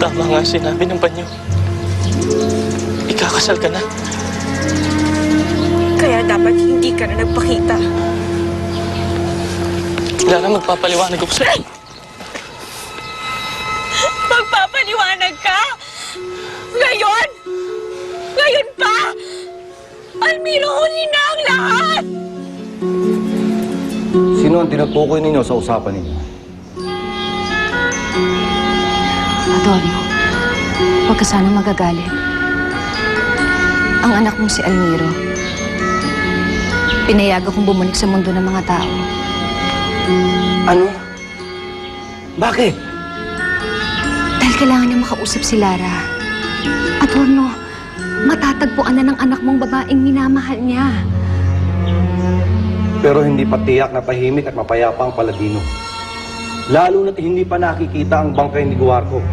Tama nga sinabi ng banyo. Ikakasal ka na. Kaya dapat hindi ka na nagpakita. Lara, magpapaliwanag ako sa'yo. Magpapaliwanag ka? Ngayon? Ngayon pa? Almiro, huli na ang lahat! Sino ang tinutukoy ninyo sa usapan ninyo? Adorio, huwag ka sana magagalit. Ang anak mong si Almiro, pinayagan kong bumalik sa mundo ng mga tao. Ano? Bakit? Dahil kailangan niya makausap si Lara. Adorno, matatagpuan na ng anak mong babaeng minamahal niya. Pero hindi pa tiyak na tahimik at mapayapa ang Paladino. Lalo na't hindi pa nakikita ang bangkay ni Guarco.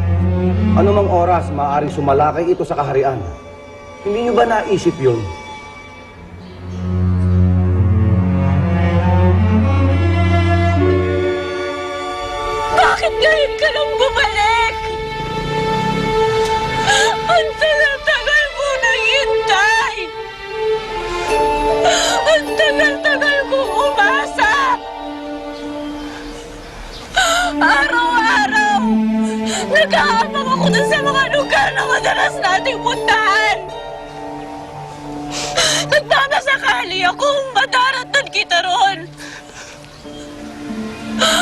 Anumang oras, maaaring sumalakay ito sa kaharian. Hindi niyo ba naisip yun? Bakit ngayon ka nang bumalik? Ang tagal-tagal mo naghintay! Ang tagal-tagal mo umasa! Araw-araw, nag-aabang ako dun sa mga lugar na madalas nating puntahan. Nagpapasakali akong madaratan kita ron.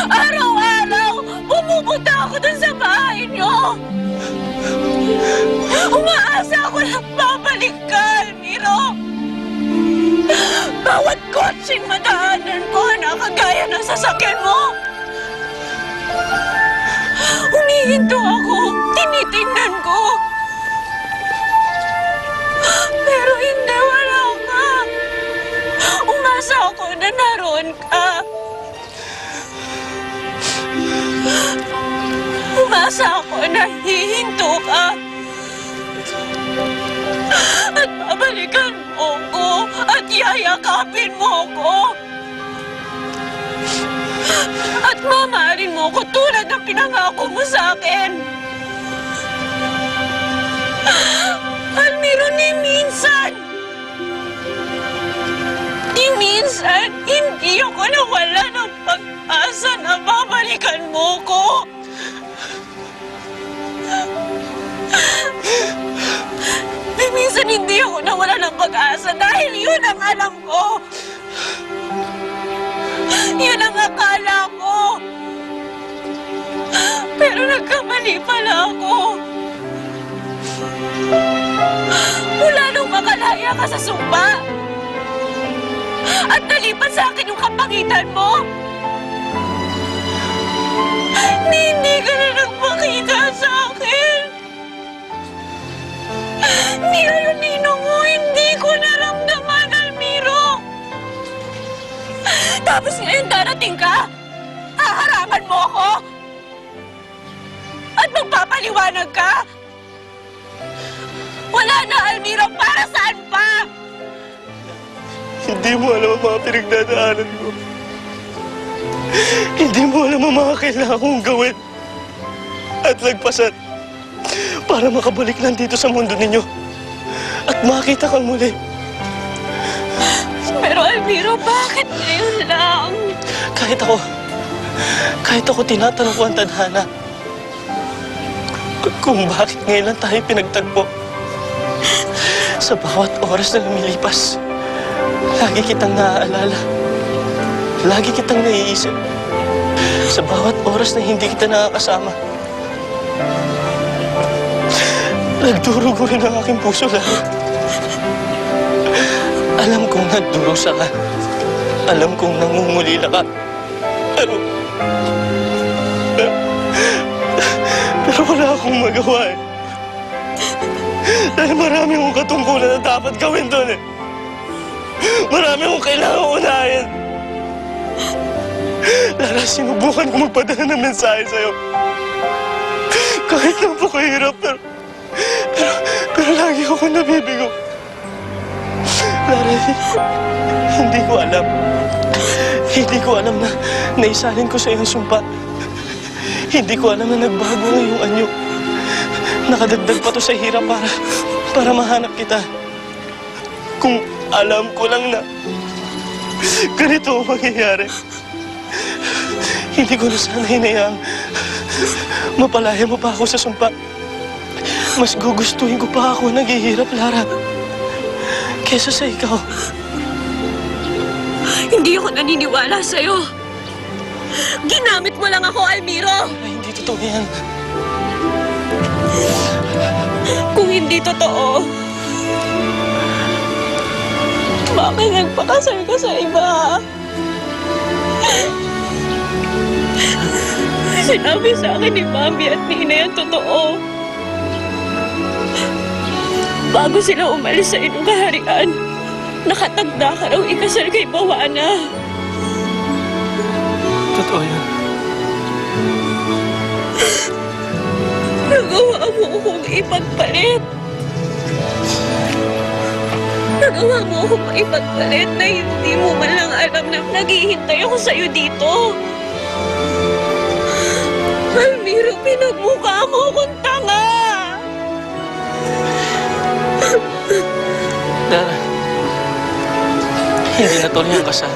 Araw-araw, pumupunta ako dun sa bahay niyo. Umaasa ako na babalik ka, Almiro. Bawat kotseng madaanan ko na kagaya ng sasakyan mo. Humihinto ako, tinitingnan ko. Pero hindi, wala ka. Umasa ako na naroon ka. Umasa ako na hihinto ka. At babalikan mo ko at yayakapin mo ko. At mamahalin mo ko tulad ng pinangako mo sa akin. Almiro, ni minsan, hindi ako nawala ng pag-asa na babalikan mo ko. Ni minsan, hindi ako nawala ng pag-asa dahil yun ang alam ko. Yun ang akala ko. Pero nagkamali pala ako. Mula nung makalaya ka sa sumpa at nalipat sa akin yung kapangitan mo, hindi ka na nagpakita sa akin. Nilayo ninong mo, hindi ko naramdaman, Almiro. Tapos ngayon darating ka, haharapan mo ako at magpapaliwanag ka. Wala na, Almiro, para saan pa? Hindi mo alam ang mga pinagdadaanan ko. Hindi mo alam ang mga kailangan kong gawin at lagpasan para makabalik lang dito sa mundo ninyo at makita kang muli. Pero Almiro, bakit ngayon lang? Kahit ako tinatanong ko ang tadhana kung bakit ngayon lang tayo pinagtagpo. Sa bawat oras na lumilipas, lagi kitang naaalala. Lagi kitang naiisip. Sa bawat oras na hindi kita nakakasama, nagdurugo rin ang aking puso lalo. Alam kong nagdurusa ka. Alam kong nangungulila ka. Pero wala akong magawa eh. Dahil marami akong katungkulan na dapat gawin doon eh. Marami akong kailangan unahin. Lara, sinubukan ko magpadala ng mensahe sa'yo. Kahit lang po kahirap, pero lagi akong nabibigo. Lara, hindi ko alam. Hindi ko alam na naisalin ko sa iyong sumpa. Hindi ko alam na nagbago ang iyong anyo. Nakadagdag pa to sa hirap para mahanap kita. Kung alam ko lang na ganito ang mangyayari, hindi ko na sana hinayang mapalaya mo pa ako sa sumpa. Mas gugustuhin ko pa ako naghihirap, Lara, kesa sa ikaw. Hindi ako naniniwala sa'yo. Ginamit mo lang ako, Almiro. Ay, hindi totoo yan. Kung hindi totoo, bakit nagpakasal ka sa iba? Sinabi sa akin ni Mami at Nina yung totoo. Bago sila umalis sa inyong kaharian, nakatagda ka raw ikasal kay Bawana. Totoo yan. Nagawa mo akong ipagpalit. Nagawa mo akong ipagpalit na hindi mo man lang alam na naghihintay ako sa'yo dito. Almiro, pinagmukha mo akong tanga. Lara, hindi na tuloy ang kasal.